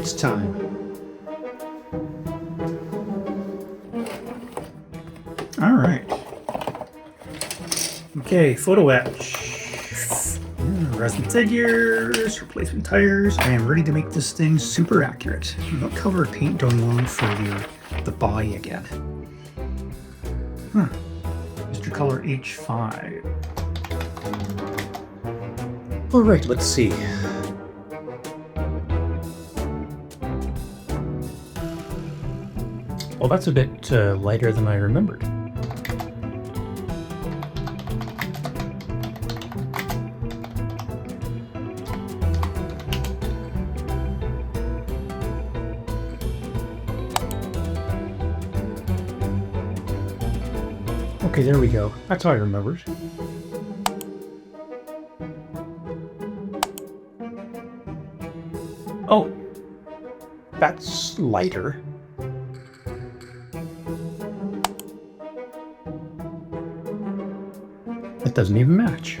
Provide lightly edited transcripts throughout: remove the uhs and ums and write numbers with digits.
It's time. All right. Okay, photo etch. Resin figures, replacement tires. I am ready to make this thing super accurate. What color of paint do I want for the body again? Mr. Color H5. All right, let's see. Well, that's a bit lighter than I remembered. Okay, there we go. That's how I remembered. Oh, that's lighter. That doesn't even match.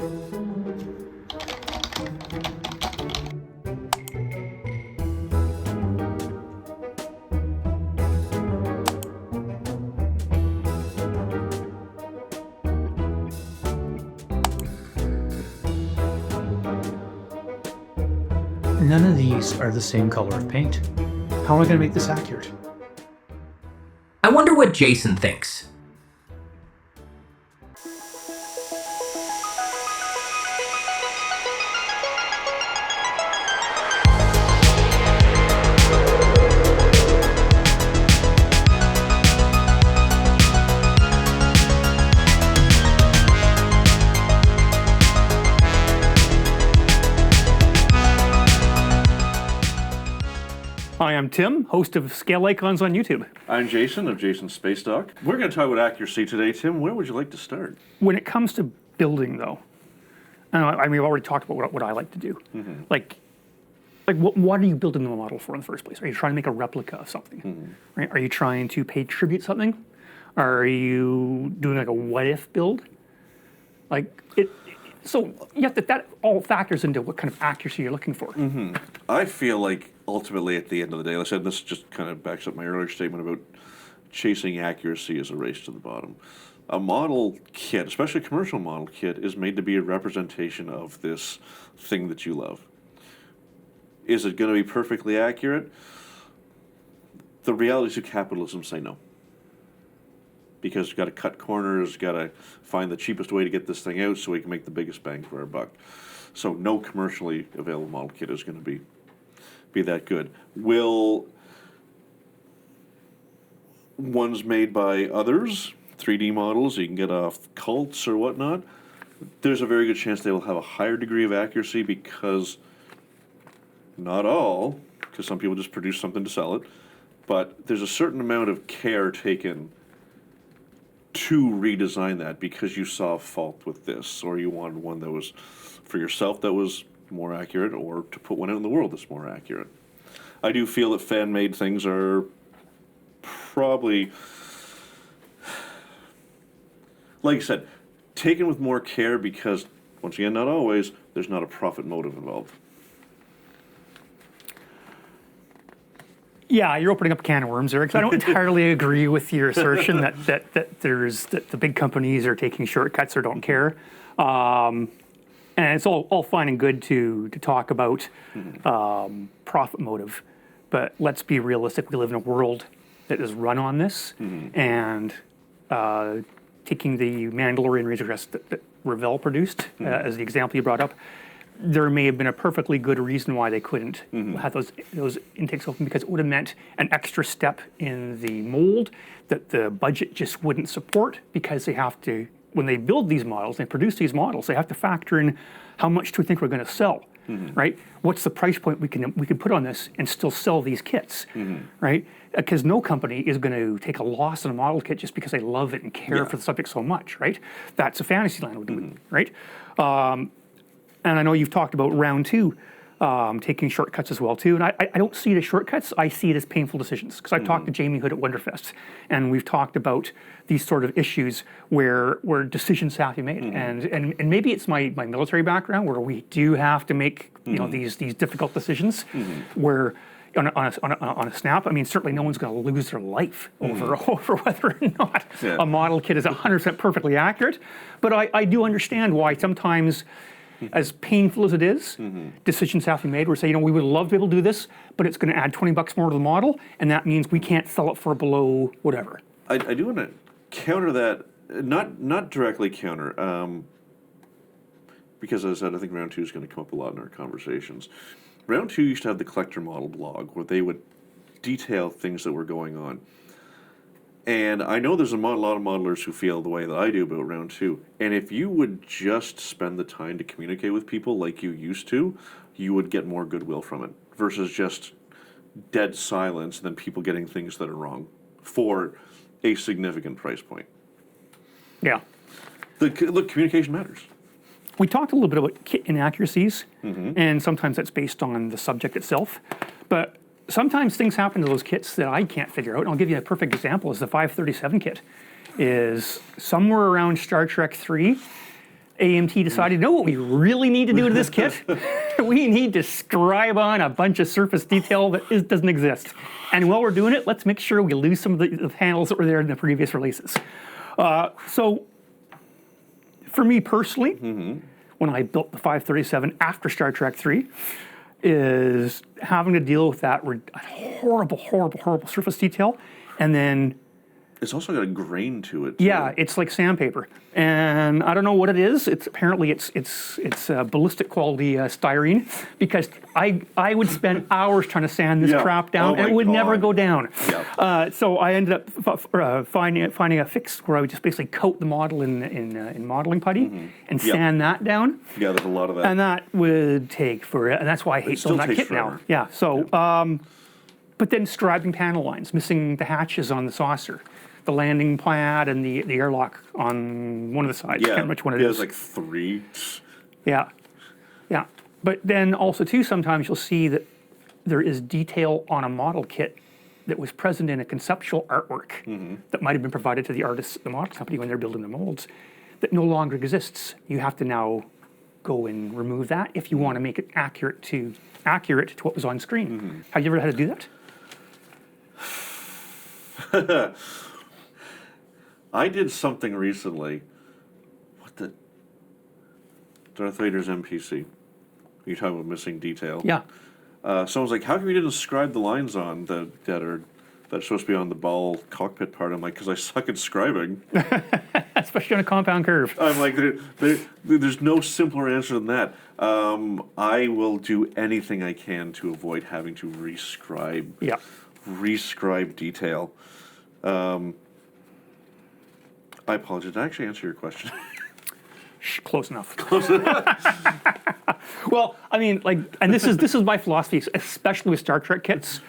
None of these are the same color of paint. How am I going to make this accurate? I wonder what Jason thinks. Hi, I'm Tim, host of Scale Icons on YouTube. I'm Jason of Jason's Space Doc. We're going to talk about accuracy today. Tim, where would you like to start? When it comes to building, though, we've already talked about what I like to do. Mm-hmm. Like what are you building the model for in the first place? Are you trying to make a replica of something? Mm-hmm. Right? Are you trying to pay tribute to something? Are you doing like a what-if build? So you have that all factors into what kind of accuracy you're looking for. Mm-hmm. I feel like ultimately at the end of the day, like I said, this just kind of backs up my earlier statement about chasing accuracy as a race to the bottom. A model kit, especially a commercial model kit, is made to be a representation of this thing that you love. Is it going to be perfectly accurate? The realities of capitalism say no. Because you've got to cut corners, got to find the cheapest way to get this thing out so we can make the biggest bang for our buck. So no commercially available model kit is going to be that good. Will ones made by others, 3D models you can get off cults or whatnot, there's a very good chance they will have a higher degree of accuracy because not all, because some people just produce something to sell it, but there's a certain amount of care taken to redesign that because you saw a fault with this, or you wanted one that was for yourself that was more accurate, or to put one out in the world that's more accurate. I do feel that fan-made things are probably, like I said, taken with more care because, once again, not always, there's not a profit motive involved. Yeah, you're opening up a can of worms there, because I don't entirely agree with your assertion that the big companies are taking shortcuts or don't care. And it's all fine and good to talk about profit motive, but let's be realistic. We live in a world that is run on this, and taking the Mandalorian Razor Crest that Revell produced as the example you brought up, there may have been a perfectly good reason why they couldn't have those intakes open, because it would have meant an extra step in the mold that the budget just wouldn't support, because they have to, when they build these models, they produce these models, they have to factor in how much do we think we're going to sell, right? What's the price point we can put on this and still sell these kits, right? Because no company is going to take a loss on a model kit just because they love it and care for the subject so much, right? That's a fantasy land, right? And I know you've talked about round two, taking shortcuts as well too. And I don't see it as shortcuts. I see it as painful decisions. Because I've talked to Jamie Hood at Wonderfest, and we've talked about these sort of issues where decisions have to be made. And maybe it's my military background where we do have to make these difficult decisions where on a snap. I mean, certainly no one's going to lose their life over whether or not a model kit is 100% perfectly accurate. But I do understand why sometimes, as painful as it is, decisions have to be made where say, we would love to be able to do this, but it's going to add $20 more to the model, and that means we can't sell it for below whatever. I do want to counter that, not directly counter, because as I said, I think round 2 is going to come up a lot in our conversations. Round 2 used to have the collector model blog where they would detail things that were going on. And I know there's a lot of modelers who feel the way that I do about round 2. And if you would just spend the time to communicate with people like you used to, you would get more goodwill from it versus just dead silence and then people getting things that are wrong for a significant price point. Yeah. Look, communication matters. We talked a little bit about kit inaccuracies, and sometimes that's based on the subject itself. But sometimes things happen to those kits that I can't figure out. And I'll give you a perfect example. Is the 537 kit is somewhere around Star Trek 3. AMT decided, you know what we really need to do to this kit? We need to scribe on a bunch of surface detail that doesn't exist. And while we're doing it, let's make sure we lose some of the panels that were there in the previous releases. So for me personally, when I built the 537 after Star Trek 3, is having to deal with that horrible surface detail, and then it's also got a grain to it, too. Yeah, it's like sandpaper, and I don't know what it is. It's apparently it's ballistic quality styrene, because I would spend hours trying to sand this crap down, and it would never go down. Yep. So I ended up finding a fix where I would just basically coat the model in modeling putty and sand that down. Yeah, there's a lot of that. And that would take forever, and that's why I hate building that kit forever. now. Yeah. So, but then scribing panel lines, missing the hatches on the saucer, the landing pad and the airlock on one of the sides. I can't remember which one it is. There's like 3. Yeah. But then also too, sometimes you'll see that there is detail on a model kit that was present in a conceptual artwork that might have been provided to the artists at the model company when they're building the molds that no longer exists. You have to now go and remove that if you want to make it accurate to what was on screen. Have you ever had to do that? I did something recently. What the? Darth Vader's NPC. You're talking about missing detail. Yeah. Someone's like, how come you didn't scribe the lines on that's supposed to be on the ball cockpit part? I'm like, because I suck at scribing. Especially on a compound curve. I'm like, there's no simpler answer than that. I will do anything I can to avoid having to rescribe detail. I apologize. Did I actually answer your question? Close enough. Well, I mean, and this is my philosophy, especially with Star Trek kits.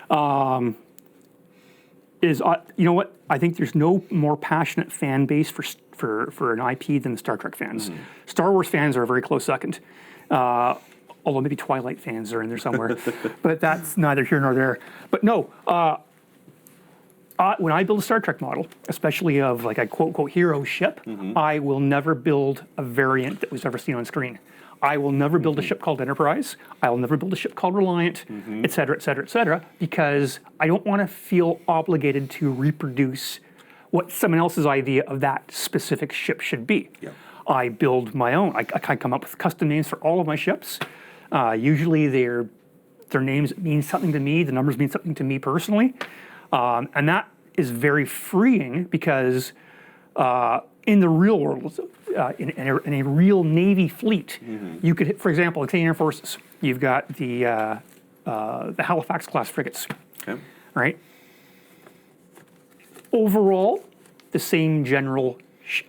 You know what? I think there's no more passionate fan base for an IP than the Star Trek fans. Star Wars fans are a very close second. Although maybe Twilight fans are in there somewhere, but that's neither here nor there. But no. When I build a Star Trek model, especially of like a quote hero ship, I will never build a variant that was ever seen on screen. I will never build a ship called Enterprise. I will never build a ship called Reliant, et cetera, because I don't want to feel obligated to reproduce what someone else's idea of that specific ship should be. Yeah. I build my own. I come up with custom names for all of my ships. Usually their names mean something to me. The numbers mean something to me personally. And that is very freeing because in the real world, in a real Navy fleet, you could, for example, Canadian Air Forces, you've got the Halifax class frigates, right? Overall, the same general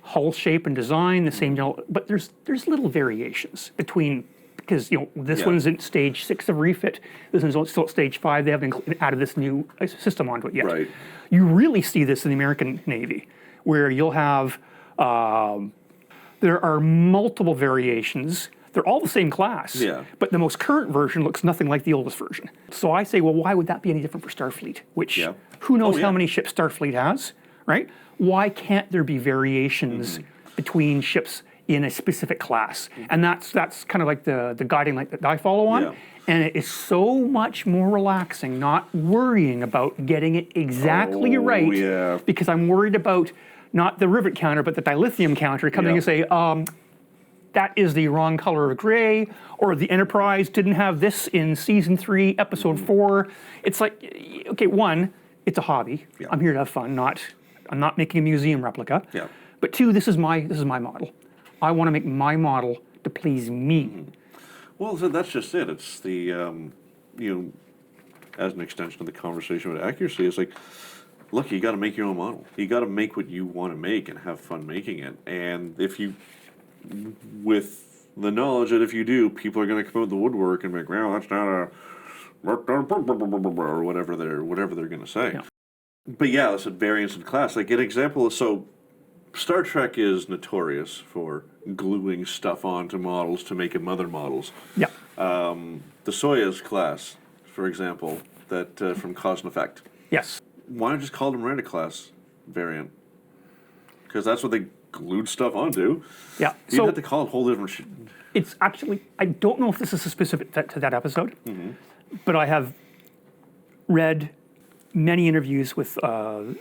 hull shape and design, the same general, but there's little variations between. Because this one's in stage 6 of refit. This one's still at stage 5. They haven't added this new system onto it yet. Right. You really see this in the American Navy, where you'll have there are multiple variations. They're all the same class, but the most current version looks nothing like the oldest version. So I say, well, why would that be any different for Starfleet? Which who knows how many ships Starfleet has, right? Why can't there be variations between ships in a specific class. And that's kind of like the guiding light that I follow on. Yeah. And it is so much more relaxing not worrying about getting it exactly right, yeah. because I'm worried about not the rivet counter, but the dilithium counter coming and say, that is the wrong color of gray, or the Enterprise didn't have this in season 3, episode 4. It's like, okay, one, it's a hobby. Yeah. I'm here to have fun. I'm not making a museum replica. Yeah. But two, this is my model. I want to make my model to please me. Well, so that's just it. It's the, as an extension of the conversation with accuracy, it's like, look, you got to make your own model. You got to make what you want to make and have fun making it. And if you, with the knowledge that if you do, people are going to come out the woodwork and be like, well, that's not a, or whatever they're going to say. Yeah. But yeah, that's a variance in class. Like an example, so Star Trek is notorious for gluing stuff onto models to make them other models. Yeah. The Soyuz class, for example, that from Cause and Effect. Yes. Why not just call them Miranda class variant? Because that's what they glued stuff onto. Yeah. You have to call it a whole different shit. It's actually, I don't know if this is specific to that episode, but I have read many interviews with the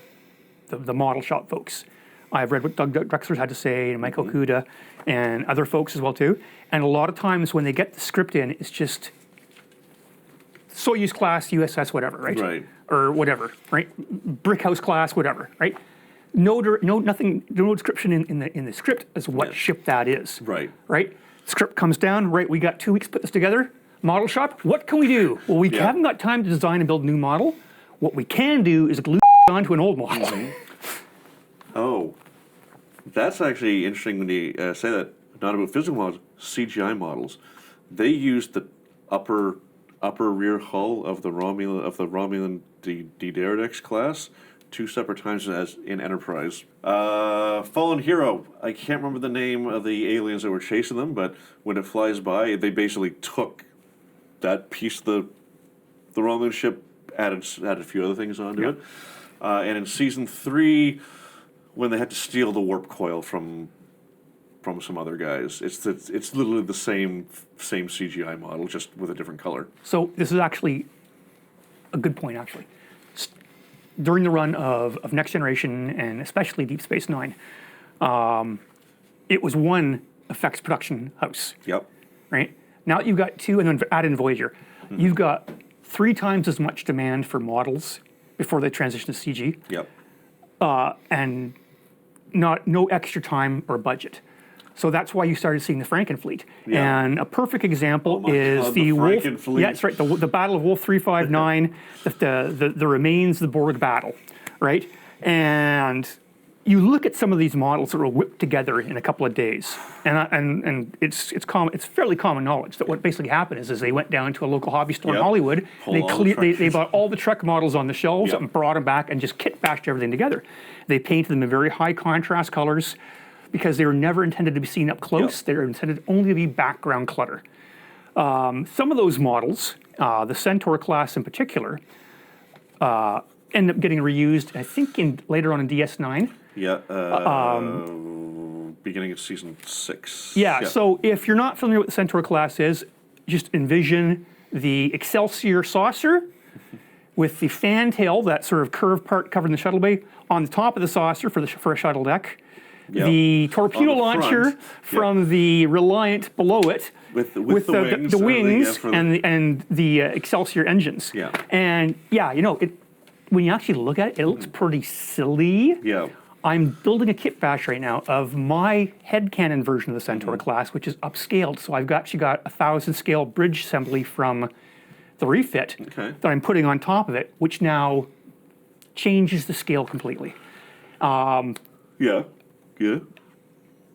model shop folks. I've read what Doug Drexler's had to say, and Michael Kuda, and other folks as well too. And a lot of times when they get the script in, it's just Soyuz class, USS, whatever, right? Right. Or whatever, right? Brickhouse class, whatever, right? No description in the script as what ship that is. Right. Right. Script comes down. Right. We got 2 weeks to put this together. Model shop. What can we do? Well, we haven't got time to design and build a new model. What we can do is glue onto an old model. Oh, that's actually interesting when you say that. Not about physical models, CGI models. They used the upper rear hull of the Romulan D'Deridex class 2 separate times as in Enterprise. Fallen Hero. I can't remember the name of the aliens that were chasing them, but when it flies by, they basically took that piece of the Romulan ship, added a few other things onto it. And in season 3, when they had to steal the warp coil from some other guys, it's literally the same CGI model, just with a different color. So this is actually a good point, actually. During the run of Next Generation and especially Deep Space Nine, it was one effects production house. Yep. Right? Now you've got 2, and then add in Voyager. You've got 3 times as much demand for models before they transition to CG. Yep. And no extra time or budget. So that's why you started seeing the Frankenfleet. Yeah. And a perfect example is God, the Wolf. Frankenfleet. Yeah, that's right. The Battle of Wolf 359, the remains of the Borg battle, right? And you look at some of these models that were whipped together in a couple of days, and it's fairly common knowledge that what basically happened is they went down to a local hobby store in Hollywood. They bought all the Trek models on the shelves and brought them back and just kit bashed everything together. They painted them in very high contrast colors because they were never intended to be seen up close. They were intended only to be background clutter. Some of those models, the Centaur class in particular, end up getting reused, I think, later on in DS9. Yeah. Beginning of season 6. Yeah, so if you're not familiar with what the Centaur class is, just envision the Excelsior saucer with the fantail, that sort of curved part covering the shuttle bay, on the top of the saucer for a shuttle deck. Yep. The torpedo launcher from the Reliant below it, with the wings and the Excelsior engines. Yeah. And when you actually look at it, it looks pretty silly. Yeah. I'm building a kit bash right now of my headcanon version of the Centaur class, which is upscaled. So I've actually got a 1,000 scale bridge assembly from the refit that I'm putting on top of it, which now changes the scale completely. Yeah.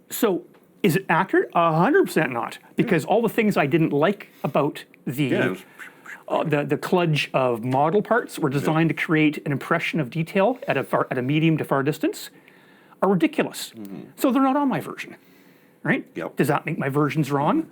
So is it accurate? 100% not, because all the things I didn't like about the kludge of model parts were designed to create an impression of detail at a medium to far distance are ridiculous. So they're not on my version, right? Yep. Does that make my versions wrong?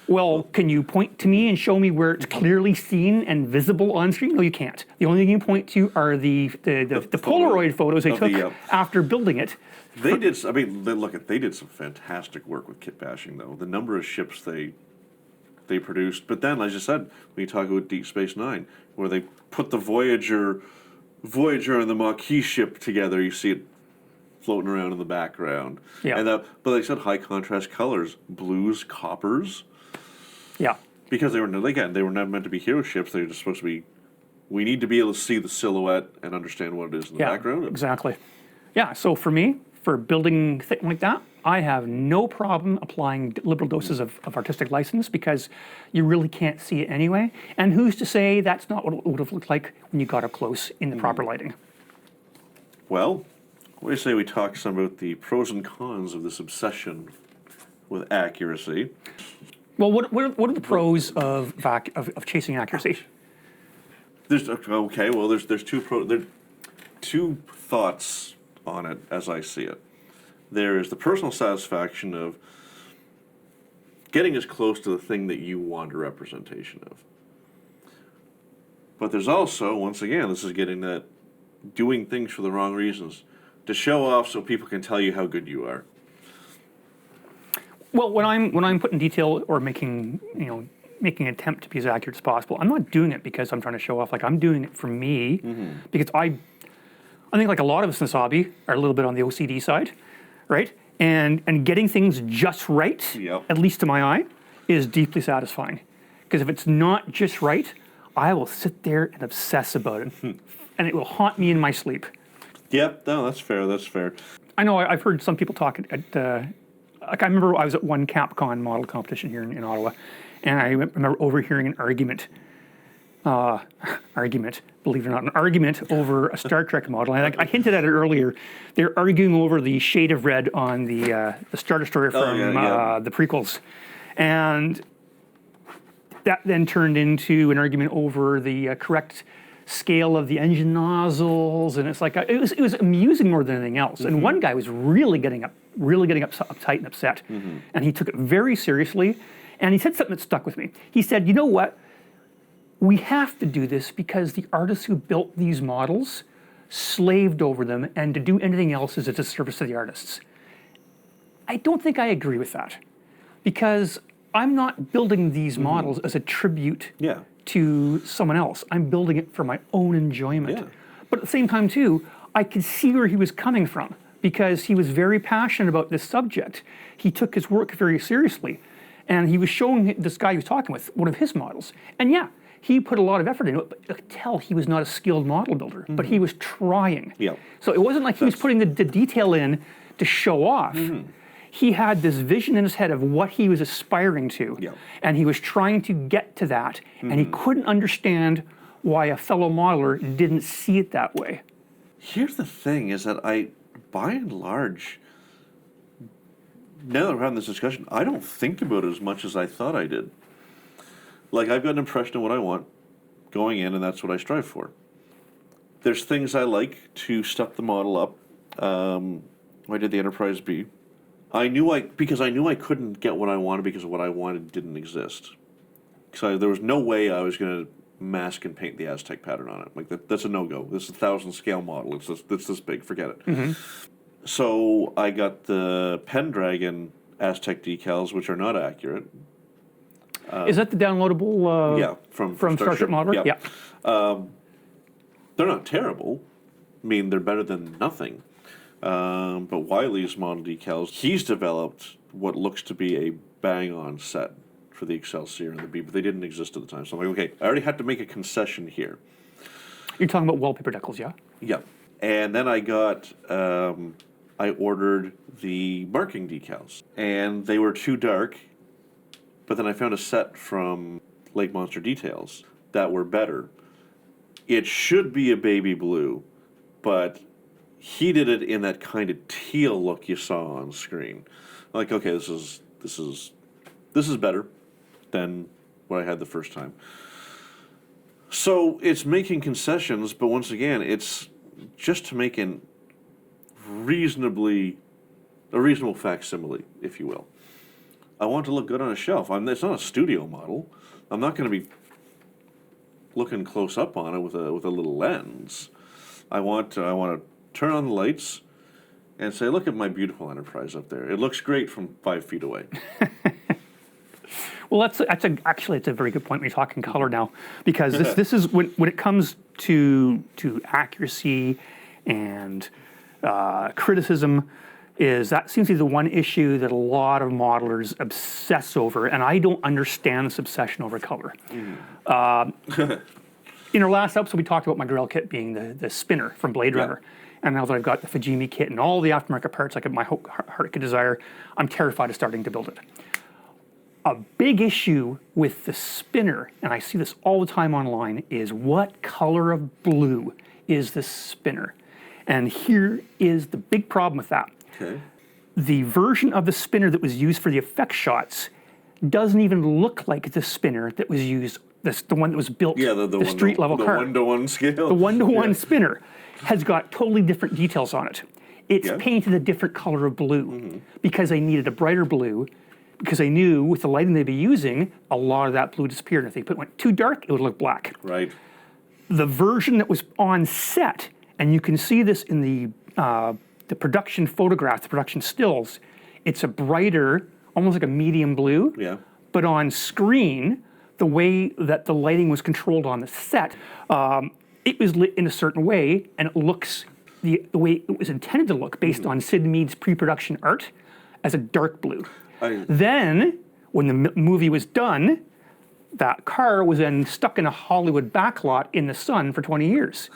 Well, can you point to me and show me where it's clearly seen and visible on screen? No, you can't. The only thing you can point to are the Polaroid photos they took after building it. They did. I mean, they did some fantastic work with kit bashing, though. The number of ships they produced, but then, as I said, when you talk about Deep Space Nine, where they put the Voyager and the Maquis ship together, you see it floating around in the background. Yeah. And but they said high contrast colors, blues, coppers. Yeah. Because they were never meant to be hero ships. They were just supposed to be. We need to be able to see the silhouette and understand what it is in the background. Exactly. Yeah. So for me, for building things like that, I have no problem applying liberal doses of artistic license because you really can't see it anyway. And who's to say that's not what it would have looked like when you got up close in the proper lighting? Well, what do you say we talk some about the pros and cons of this obsession with accuracy? Well, what are the pros of chasing accuracy? There's two thoughts on it as I see it. There is the personal satisfaction of getting as close to the thing that you want a representation of. But there's also, once again, this is getting that doing things for the wrong reasons, to show off so people can tell you how good you are. Well, when I'm putting detail or making an attempt to be as accurate as possible, I'm not doing it because I'm trying to show off. Like, I'm doing it for me because I think, like a lot of us in this hobby, are a little bit on the OCD side, right? And getting things just right, at least to my eye, is deeply satisfying. Because if it's not just right, I will sit there and obsess about it, and it will haunt me in my sleep. Yep, no, that's fair. That's fair. I know I've heard some people talk at. Like I remember I was at one Capcom model competition here in Ottawa, and I remember overhearing an argument, believe it or not, an argument over a Star Trek model. And I hinted at it earlier. They're arguing over the shade of red on the Star Destroyer from the prequels. And that then turned into an argument over the correct scale of the engine nozzles, and it's like it was amusing more than anything else. And one guy was really getting uptight and upset, and he took it very seriously. And he said something that stuck with me. He said, "You know what? We have to do this because the artists who built these models slaved over them, and to do anything else is a disservice to the artists." I don't think I agree with that, because I'm not building these models as a tribute to someone else. I'm building it for my own enjoyment. But at the same time, too, I could see where he was coming from, because he was very passionate about this subject. He took his work very seriously, and he was showing this guy he was talking with one of his models. And he put a lot of effort into it, but I could tell he was not a skilled model builder, but he was trying. So it wasn't like he was putting the detail in to show off. He had this vision in his head of what he was aspiring to, and he was trying to get to that, and he couldn't understand why a fellow modeler didn't see it that way. Here's the thing, is that by and large, now that we're having this discussion, I don't think about it as much as I thought I did. Like, I've got an impression of what I want going in, and that's what I strive for. There's things I like to step the model up. I did the Enterprise B. Because I knew I couldn't get what I wanted because what I wanted didn't exist. So there was no way I was going to mask and paint the Aztec pattern on it. Like, that's a no-go. This is a 1,000 scale model. It's this big. Forget it. So I got the Pendragon Aztec decals, which are not accurate. Is that the downloadable? From Starship Modeler? Yeah. They're not terrible. I mean, they're better than nothing. But Wiley's model decals, he's developed what looks to be a bang-on set for the Excelsior and the B, but they didn't exist at the time. So I'm like, okay, I already had to make a concession here. You're talking about wallpaper decals, yeah? Yeah. And then I ordered the marking decals, and they were too dark, but then I found a set from Lake Monster Details that were better. It should be a baby blue, but he did it in that kind of teal look you saw on screen. Like, okay, this is better than what I had the first time. So it's making concessions, but once again, it's just to make a reasonable facsimile, if you will. I want it to look good on a shelf. It's not a studio model. I'm not going to be looking close up on it with a little lens. I want to turn on the lights and say, look at my beautiful Enterprise up there. It looks great from 5 feet away. Well, actually it's a very good point when you're talking color now, because this is when it comes to accuracy and criticism, is that seems to be the one issue that a lot of modelers obsess over, and I don't understand this obsession over color. In our last episode, we talked about my Grail kit being the spinner from Blade Runner. And now that I've got the Fujimi kit and all the aftermarket parts like my heart could desire, I'm terrified of starting to build it. A big issue with the spinner, and I see this all the time online, is what color of blue is the spinner? And here is the big problem with that. Okay. The version of the spinner that was used for the effect shots doesn't even look like the spinner that was used, the one that was built, the street level car. The 1-to-1 scale. The 1-to-1 spinner has got totally different details on it. It's painted a different color of blue because they needed a brighter blue, because they knew with the lighting they'd be using, a lot of that blue disappeared. If they went too dark, it would look black. Right. The version that was on set, and you can see this in the production photographs, the production stills, it's a brighter, almost like a medium blue. Yeah. But on screen, the way that the lighting was controlled on the set, it was lit in a certain way, and it looks the way it was intended to look based on Sid Mead's pre-production art as a dark blue. Then, when the movie was done, that car was then stuck in a Hollywood backlot in the sun for 20 years.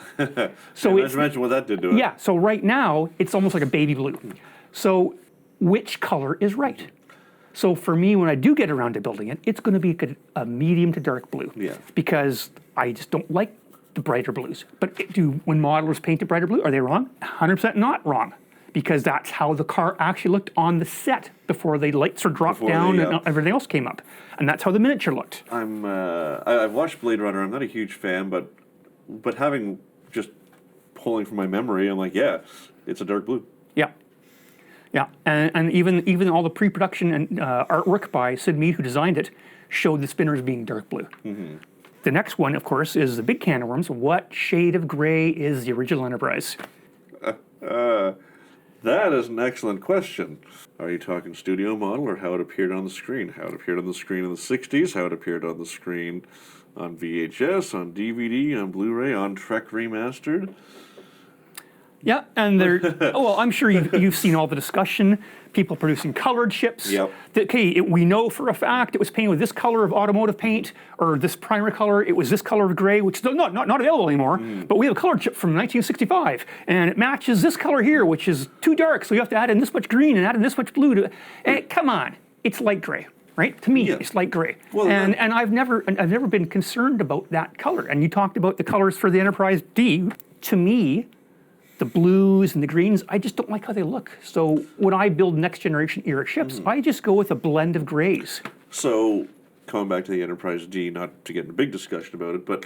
So imagine what that did to it. Yeah, so right now, it's almost like a baby blue. So which color is right? So for me, when I do get around to building it, it's going to be a medium to dark blue. Yeah. Because I just don't like the brighter blues. But when modelers paint a brighter blue, are they wrong? 100% not wrong. Because that's how the car actually looked on the set before the lights were dropped down and everything else came up. And that's how the miniature looked. I've watched Blade Runner. I'm not a huge fan, but having just pulling from my memory, I'm like, yeah, it's a dark blue. Yeah. Yeah, and even all the pre-production and artwork by Sid Mead, who designed it, showed the spinner as being dark blue. The next one, of course, is the big can of worms. What shade of gray is the original Enterprise? That is an excellent question. Are you talking studio model or how it appeared on the screen? How it appeared on the screen in the 60s, how it appeared on the screen on VHS, on DVD, on Blu-ray, on Trek Remastered? Yeah, and well, I'm sure you've seen all the discussion, people producing colored chips. Yep. We know for a fact it was painted with this color of automotive paint, or this primer color, it was this color of gray, which is not available anymore, but we have a colored chip from 1965, and it matches this color here, which is too dark, so you have to add in this much green and add in this much blue. Come on, it's light gray. Right? To me, it's light gray. Well, and I've never been concerned about that color. And you talked about the colors for the Enterprise D. To me, the blues and the greens, I just don't like how they look. So when I build next generation era ships, I just go with a blend of grays. So coming back to the Enterprise D, not to get in a big discussion about it, but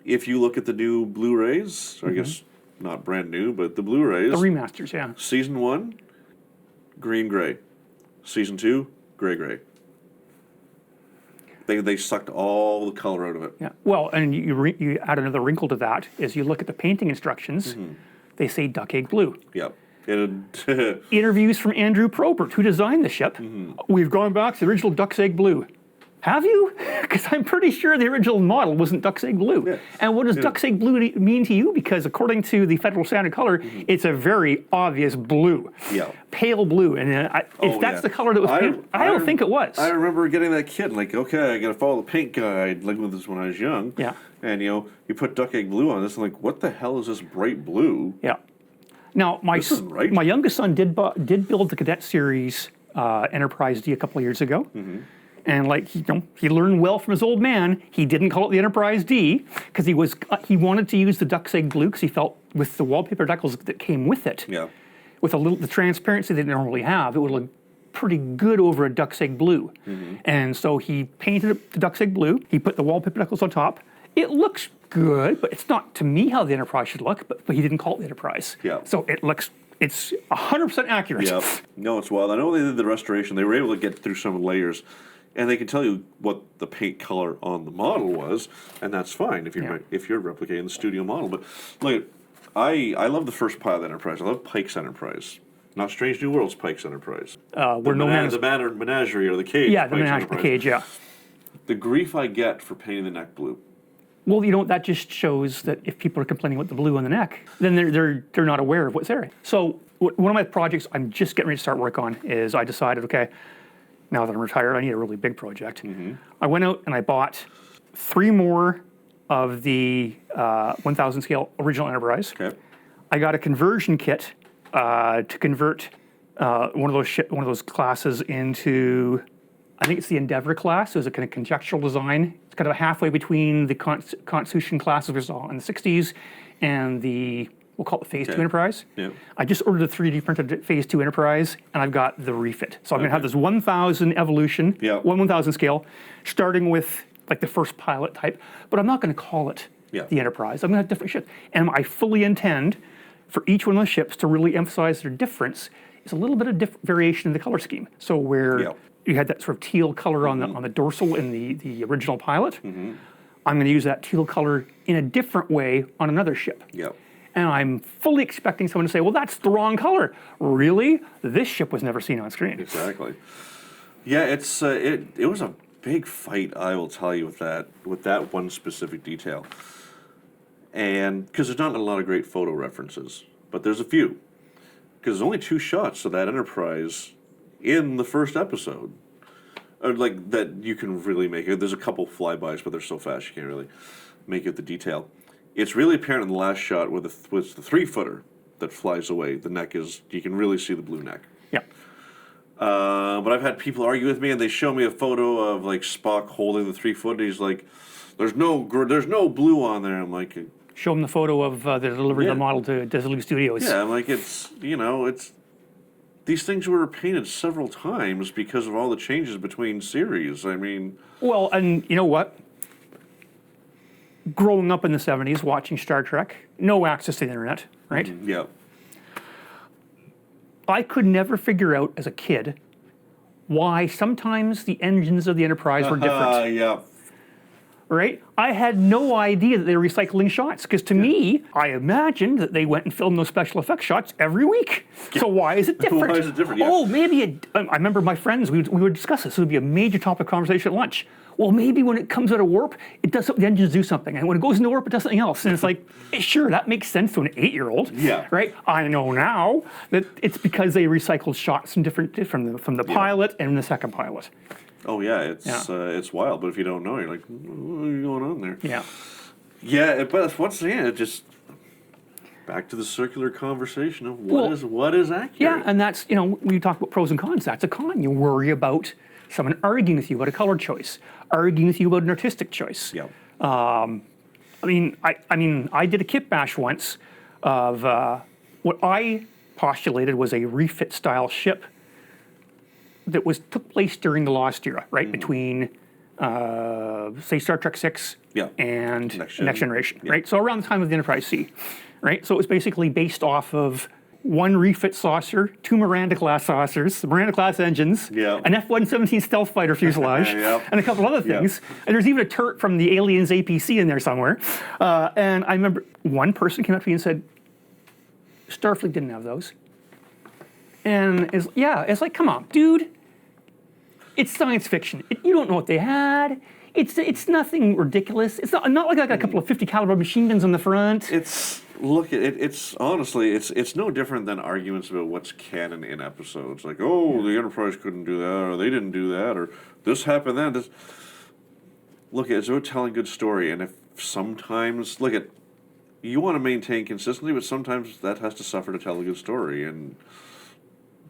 if you look at the new Blu-rays, or I guess not brand new, but the Blu-rays. The remasters, yeah. Season 1, green-gray. Season 2, gray-gray. They sucked all the color out of it. Yeah. Well, and you add another wrinkle to that, is you look at the painting instructions, they say duck egg blue. Yep. Interviews from Andrew Probert, who designed the ship. We've gone back to the original duck's egg blue. Have you? Because I'm pretty sure the original model wasn't duck's egg blue. Yeah. And what does duck's egg blue mean to you? Because according to the Federal Standard Color, it's a very obvious blue. Yeah. Pale blue. And if that's the color that was painted, I don't think it was. I remember getting that kit, like, okay, I got to follow the paint guide, like with this when I was young. Yeah. And, you put duck egg blue on this, and like, what the hell is this bright blue? Yeah. Now, my youngest son did build the Cadet Series Enterprise D a couple of years ago. And he learned well from his old man. He didn't call it the Enterprise D because he wanted to use the duck's egg blue because he felt with the wallpaper decals that came with it, with the transparency they normally have, it would look pretty good over a duck's egg blue. And so he painted the duck's egg blue. He put the wallpaper decals on top. It looks good, but it's not to me how the Enterprise should look. But he didn't call it the Enterprise. Yeah. So it looks It's 100% accurate. Yeah. No, it's wild. I know they did the restoration. They were able to get through some layers, and they can tell you what the paint color on the model was, and that's fine if you're replicating the studio model. But look, I love the first pilot Enterprise. I love Pike's Enterprise. Not Strange New Worlds Pike's Enterprise. Where no man is... The menagerie or the cage. Yeah, the Pike's menagerie, the Enterprise. cage, yeah. The grief I get for painting the neck blue. Well, that just shows that if people are complaining about the blue on the neck, then they're not aware of what's there. So one of my projects I'm just getting ready to start work on is I decided, okay, now that I'm retired, I need a really big project. I went out and I bought 3 more of the 1000 scale original Enterprise. Okay. I got a conversion kit to convert one of those classes into, I think it's the Endeavour class. It was a kind of conjectural design. It's kind of halfway between the Constitution classes we saw in the 60s and the, we'll call it Phase 2 Enterprise. Yeah. I just ordered a 3D printed Phase 2 Enterprise, and I've got the refit. So I'm going to have this 1000 evolution, 1000 scale, starting with like the first pilot type, but I'm not going to call it the Enterprise. I'm going to have different ships. And I fully intend for each one of those ships to really emphasize their difference is a little bit of variation in the color scheme. So where you had that sort of teal color on the dorsal in the original pilot, I'm going to use that teal color in a different way on another ship. And I'm fully expecting someone to say, well, that's the wrong color. Really? This ship was never seen on screen. Exactly. Yeah, it was a big fight, I will tell you, with that one specific detail. And because there's not a lot of great photo references, but there's a few. Because there's only 2 shots of that Enterprise in the first episode, or like that you can really make it. There's a couple flybys, but they're so fast you can't really make it the detail. It's really apparent in the last shot with the 3-footer that flies away. The neck is, you can really see the blue neck. Yeah. But I've had people argue with me, and they show me a photo of like Spock holding the 3-foot. He's like, "There's no blue on there." I'm like, show them the photo of the delivery of the model to Desilu Studios. yeah, I'm like, it's these things were painted several times because of all the changes between series. I mean, well, and you know what? Growing up in the 70s, watching Star Trek, no access to the internet, right? Yeah. I could never figure out as a kid why sometimes the engines of the Enterprise were different. Yeah. Right? I had no idea that they were recycling shots, because to me, I imagined that they went and filmed those special effects shots every week. So why is it different? Why is it different? Yeah. Oh, maybe I remember my friends, we would discuss this. It would be a major topic of conversation at lunch. Well, maybe when it comes out of warp, it does something, the engines do something. And when it goes into warp, it does something else. And it's like, sure, that makes sense to an 8-year-old. Yeah. Right? I know now that it's because they recycled shots from from the pilot and the second pilot. Oh yeah, it's wild. But if you don't know, you're like, what's going on there? Yeah. Yeah, but once again, it just back to the circular conversation of what is accurate. Yeah, and that's, when you talk about pros and cons, that's a con. You worry about someone arguing with you about a color choice, arguing with you about an artistic choice. Yeah. I did a kit bash once of what I postulated was a refit style ship that took place during the Lost Era, right? Between, say, Star Trek VI and Next Generation, right? So around the time of the Enterprise C, right? So it was basically based off of 1 refit saucer, 2 Miranda-class saucers, Miranda-class engines, an F-117 stealth fighter fuselage, and a couple other things. And there's even a turret from the Aliens APC in there somewhere. And I remember one person came up to me and said, Starfleet didn't have those. And it's like, come on, dude. It's science fiction. You don't know what they had. It's nothing ridiculous. It's not like I got a couple of 50 caliber machine guns on the front. It's honestly it's no different than arguments about what's canon in episodes. Like, oh, the Enterprise couldn't do that, or they didn't do that, or this happened then. Look, it's about telling a good story, and if sometimes you want to maintain consistency, but sometimes that has to suffer to tell a good story, and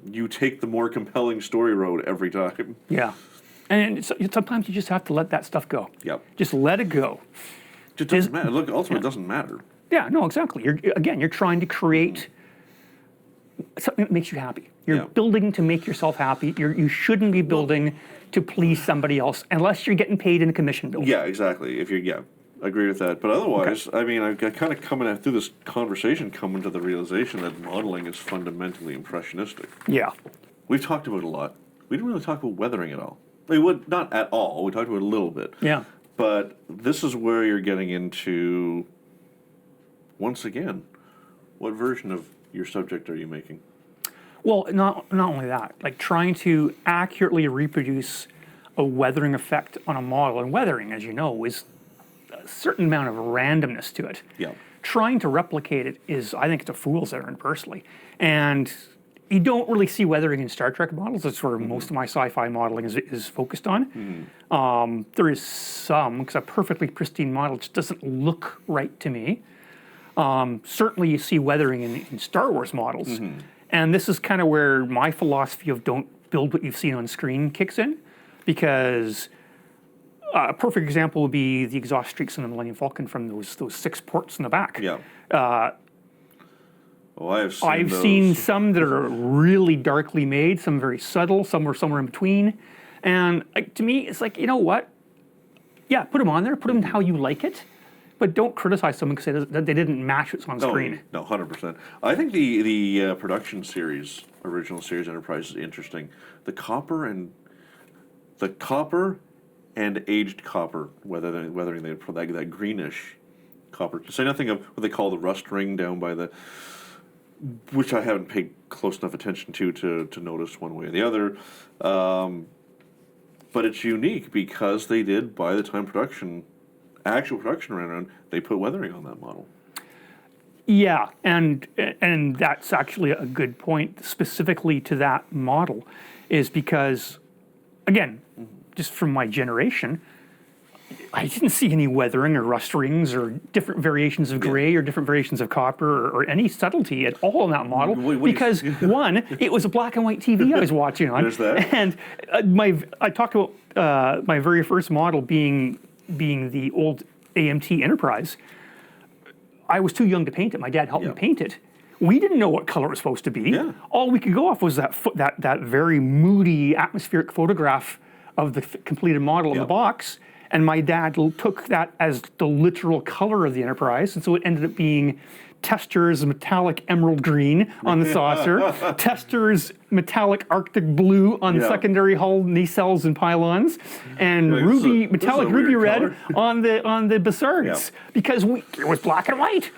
you take the more compelling story road every time. Yeah. And sometimes you just have to let that stuff go. Yep. Just let it go. It doesn't matter. Look, ultimately, it doesn't matter. Yeah, no, exactly. You're trying to create something that makes you happy. You're building to make yourself happy. You shouldn't be building to please somebody else unless you're getting paid in a commission bill. Yeah, exactly. If you're Agree with that. But otherwise, I mean, I've got kind of through this conversation, coming to the realization that modeling is fundamentally impressionistic. Yeah. We've talked about it a lot. We didn't really talk about weathering at all. We would not at all. We talked about it a little bit. Yeah. But this is where you're getting into, once again, what version of your subject are you making? Well, not only that, like trying to accurately reproduce a weathering effect on a model. And weathering, as you know, is a certain amount of randomness to it. Yeah. Trying to replicate it is, I think, it's a fool's errand personally. And you don't really see weathering in Star Trek models. That's where most of my sci-fi modeling is focused on. There is some, because a perfectly pristine model just doesn't look right to me. Certainly you see weathering in Star Wars models. And this is kind of where my philosophy of don't build what you've seen on screen kicks in. Because a perfect example would be the exhaust streaks in the Millennium Falcon from those 6 ports in the back. Yeah. I've seen some that are really darkly made, some very subtle, some are somewhere in between. And to me, it's like, you know what? Yeah, put them on there, put them how you like it, but don't criticize someone because they didn't match what's on screen. No, 100%. I think the production series, original series Enterprise is interesting. The copper and aged copper, weathering that greenish copper. To say nothing of what they call the rust ring down by the, which I haven't paid close enough attention to notice one way or the other. But it's unique because they did, by the time actual production ran around, they put weathering on that model. Yeah, and that's actually a good point specifically to that model, is because, again, just from my generation, I didn't see any weathering or rust rings or different variations of gray or different variations of copper or any subtlety at all in that model because, one, it was a black and white TV I was watching on. There's that. And I talked about my very first model being the old AMT Enterprise. I was too young to paint it. My dad helped me paint it. We didn't know what color it was supposed to be. Yeah. All we could go off was that very moody atmospheric photograph of the completed model in the box. And my dad took that as the literal color of the Enterprise. And so it ended up being Tester's metallic emerald green on the saucer, Tester's metallic Arctic blue on the secondary hull nacelles and pylons, and metallic ruby red on the Bassards, because it was black and white.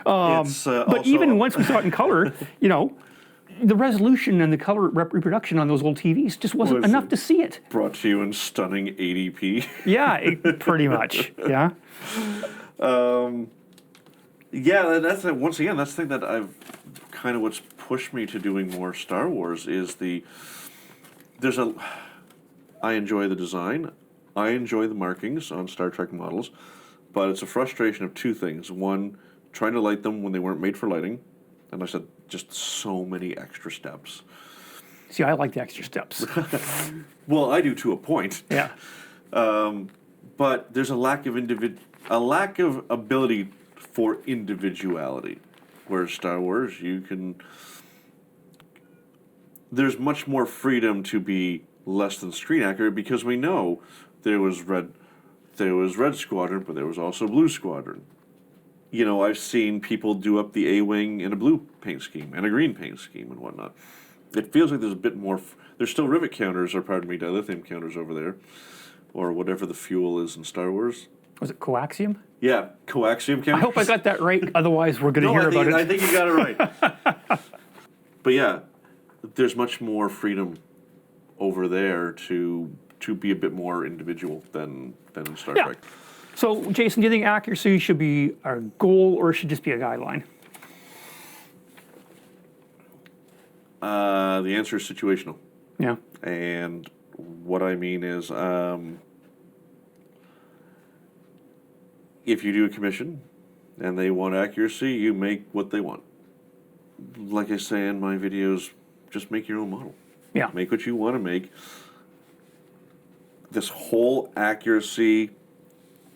But even once we saw it in color, the resolution and the color reproduction on those old TVs just wasn't enough to see it. Brought to you in stunning 80p. Yeah, pretty much. Yeah. Yeah, that's once again, that's the thing that I've kind of what's pushed me to doing more Star Wars is I enjoy the design, I enjoy the markings on Star Trek models, but it's a frustration of two things. One, trying to light them when they weren't made for lighting, and I said just so many extra steps. See, I like the extra steps. Well, I do to a point. Yeah. But there's a lack of ability for individuality. Whereas Star Wars, there's much more freedom to be less than screen accurate because we know there was Red Squadron, but there was also Blue Squadron. I've seen people do up the A-wing in a blue paint scheme and a green paint scheme and whatnot. It feels like there's a bit more. There's still rivet counters, or pardon me, dilithium counters over there, or whatever the fuel is in Star Wars. Was it coaxium? Yeah, coaxium counters. I hope I got that right. Otherwise, we're going to hear about it. I think you got it right. But yeah, there's much more freedom over there to be a bit more individual than in Star Trek. So, Jason, do you think accuracy should be a goal or should just be a guideline? The answer is situational. Yeah. And what I mean is, if you do a commission and they want accuracy, you make what they want. Like I say in my videos, just make your own model. Yeah. Make what you want to make. This whole accuracy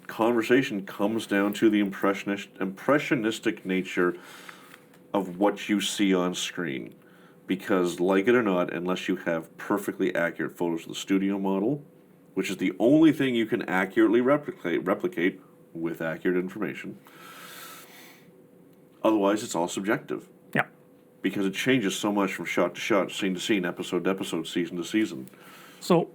conversation comes down to the impressionistic nature of what you see on screen. Because, like it or not, unless you have perfectly accurate photos of the studio model, which is the only thing you can accurately replicate, with accurate information. Otherwise, it's all subjective Yeah. because it changes so much from shot to shot, scene to scene, episode to episode, season to season. So,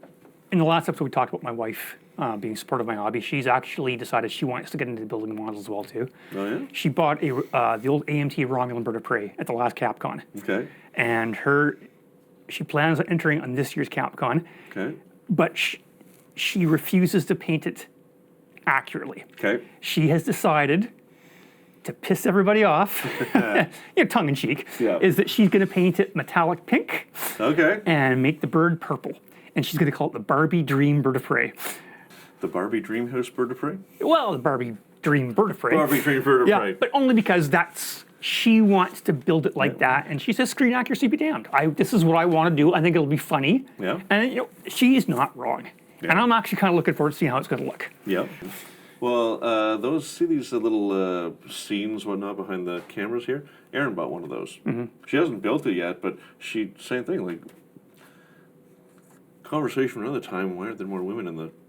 in the last episode, we talked about my wife being supportive of my hobby. She's actually decided she wants to get into building models as well too. Oh yeah. She bought the old AMT Romulan Bird of Prey at the last Capcom, Okay. and she plans on entering on this year's Capcom, Okay. but she refuses to paint it accurately. Okay. She has decided to piss everybody off, tongue in cheek, Yeah. is that she's going to paint it metallic pink Okay. and make the bird purple. And she's going to call it the Barbie Dream Bird of Prey. The Barbie Dreamhouse Bird of Prey. Well, the Barbie Dream Bird of Prey. Barbie Dream Bird of Yeah, Prey. but only because she wants to build it like that, and she says screen accuracy be damned. This is what I want to do. I think it'll be funny. Yeah. And she's not wrong. Yeah. And I'm actually kind of looking forward to seeing how it's going to look. Yep. Well, these little scenes, whatnot, behind the cameras here? Erin bought one of those. Mm-hmm. She hasn't built it yet, but same thing. Like, conversation another time. Why aren't there more women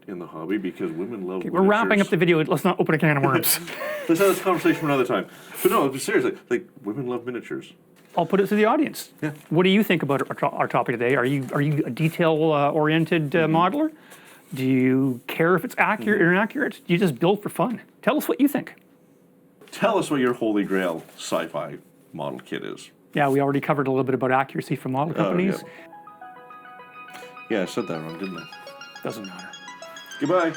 in the hobby? Because women love. We're wrapping up the video. Let's not open a can of worms. Let's have this conversation for another time. But no, seriously, like women love miniatures. I'll put it to the audience. Yeah. What do you think about our topic today? Are you a detail-oriented modeler? Do you care if it's accurate or inaccurate? Do you just build for fun? Tell us what you think. Tell us what your holy grail sci-fi model kit is. Yeah, we already covered a little bit about accuracy from model companies. Yeah, I said that wrong, didn't I? Doesn't matter. Goodbye.